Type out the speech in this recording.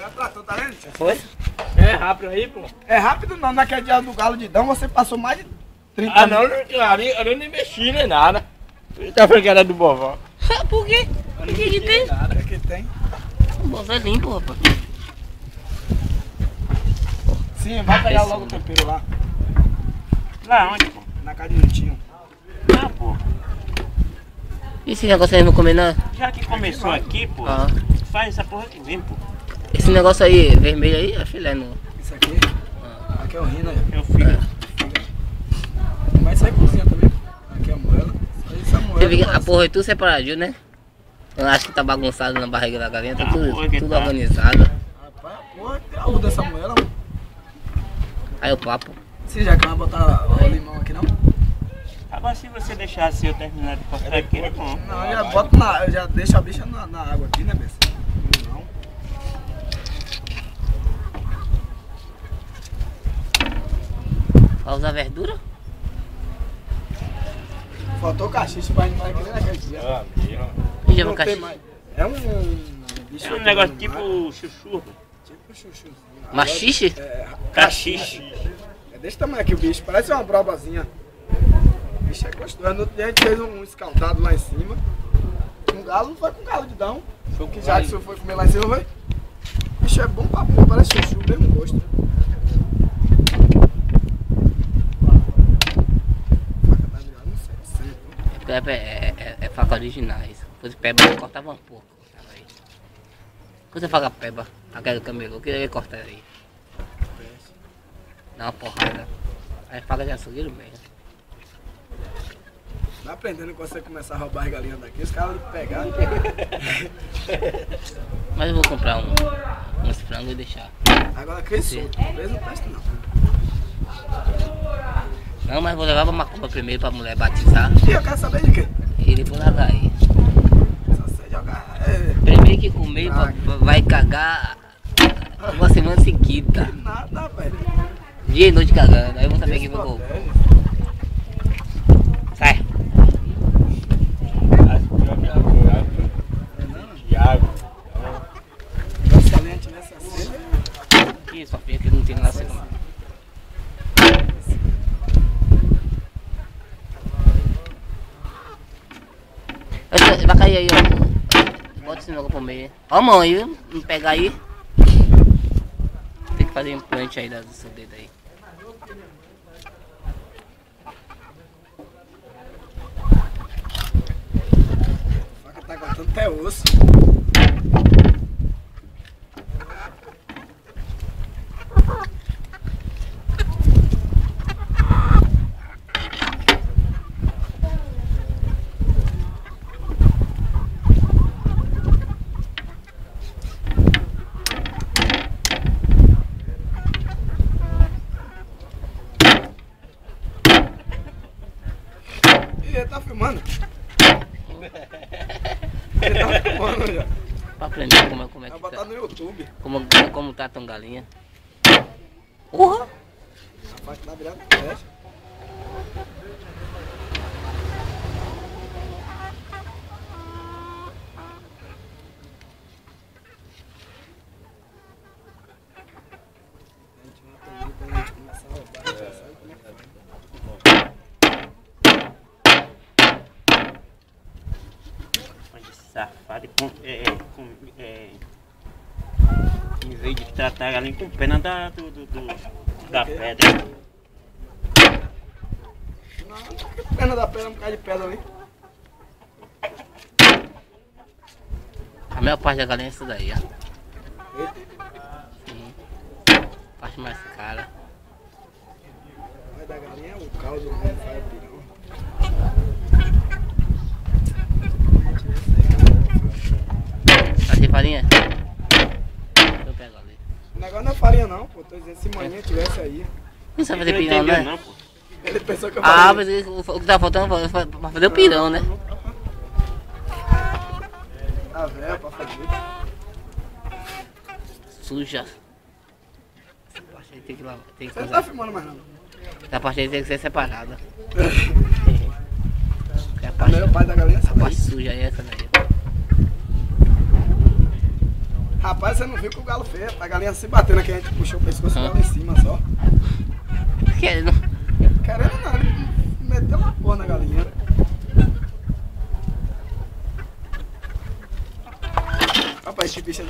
Atrasou, tá vendo? Foi? É rápido aí, pô. É rápido não, naquele dia do Galo de Dão você passou mais de 30 Ah não, eu nem mexi nem nada. Ele tá falando que era do Bovó. Por quê? O que tem? Nada, que tem. O bovó é limpo, rapaz. Sim, vai pegar logo o tempero lá. Lá onde, pô? Na casa de Nutinho. Ah, pô. E esse negócio aí não comer nada? Já que começou aqui, pô, Ah. faz essa porra que vem, pô. Esse negócio aí, vermelho aí, é filé não. Isso aqui? Aqui é o rino aí. É o filho. Mas isso aí cozinha também. Aqui é a moela. Isso é a moela. Você vê que a porra é tudo separadinho, né? Eu acho que tá bagunçado na barriga da galinha, tá Ah, tudo, porra que tudo tá. organizado. Rapaz, porra, que graúdo dessa moela, mano. Aí o papo. Você já quer botar o limão aqui não? Agora se você deixar assim eu terminar de cortar aqui, é bom. Não, eu já boto na. Eu já deixo a bicha na água aqui, né, Bessa? Não. Vai usar verdura? Faltou cachiche pra animar aquele naquele dia. Ah, meu. E já Não vai tem caixinha. mais. É um bicho. É um aqui negócio no mar. tipo chuchu. Tipo chuchuzinho. Machixe? É, Cachiche. É desse tamanho aqui o bicho, parece uma brobazinha. O bicho é gostoso. No outro dia a gente fez um escaldado lá em cima. Com galo, não foi com galo de Dão. Foi que já que você foi comer lá em cima, foi? O bicho é bom pra pôr, parece chuchu, mesmo gosto. Faca tá virando um 700. É faca originais. Fosse peba, eu cortava um pouco. Cortava aí. Quando você fala peba, aquele camelô, que ele corta aí. Dá uma porrada. Aí faca de açougueiro mesmo. Tá aprendendo que você começar a roubar as galinhas daqui, os caras vão pegar. Mas eu vou comprar uns frangos e deixar. Agora quem solto, talvez não presta não. Não, mas vou levar pra macumba primeiro pra mulher batizar. E eu quero saber de quê? E depois largar aí. Só sei jogar. É, Primeiro que comer vai cagar uma semana seguida. nada, velho. Dia e noite cagando. Aí eu vou saber que vou. Sai. Thiago. Se a linha tivesse assim, Ih, só filha que não tem nada assim. Vai cair aí, ó. Bota esse negócio pra comer. Ó a mão aí, não pegar aí. Tem que fazer implante aí do seu dedo aí. a faca tá cortando até osso. Ih, ele tá filmando. Ele tá filmando já. Pra aprender como é Vai que botar tá. no YouTube. Como tratam galinha. Porra! A faca tá virando flecha. Quando a gente começar a roubar, a gente já sabe como é que faz. Olha, safado. Em vez de tratar a galinha com pena da pedra. Não, que pena da pedra, um bocado de pedra ali. A maior parte da galinha é isso daí, ó. Eita. Sim. Parte mais cara. Mas da galinha é o caldo, não faz pirão. Tá sem farinha? Eu pego ali. O negócio não é farinha não, pô. Tô dizendo se manhã tivesse aí. Não sabe fazer Não pirão, entendeu né? não, pô. Ele pensou que eu Ah, falei. mas o que tá faltando pra fazer o pirão, né? Tá velho pra fazer. Suja. Essa parte aí tem que lavar. Tem que Você não fazer. tá filmando mais não. Essa parte aí tem que ser separada. Porque a A parte, melhor parte da galinha é essa a parte daí. suja aí é essa daí. Rapaz, você não viu que o galo fez? A galinha se batendo aqui, a gente puxou o pescoço dela em cima só. Querendo. Querendo não, ele meteu uma porra na galinha. Rapaz, esse bicho aí.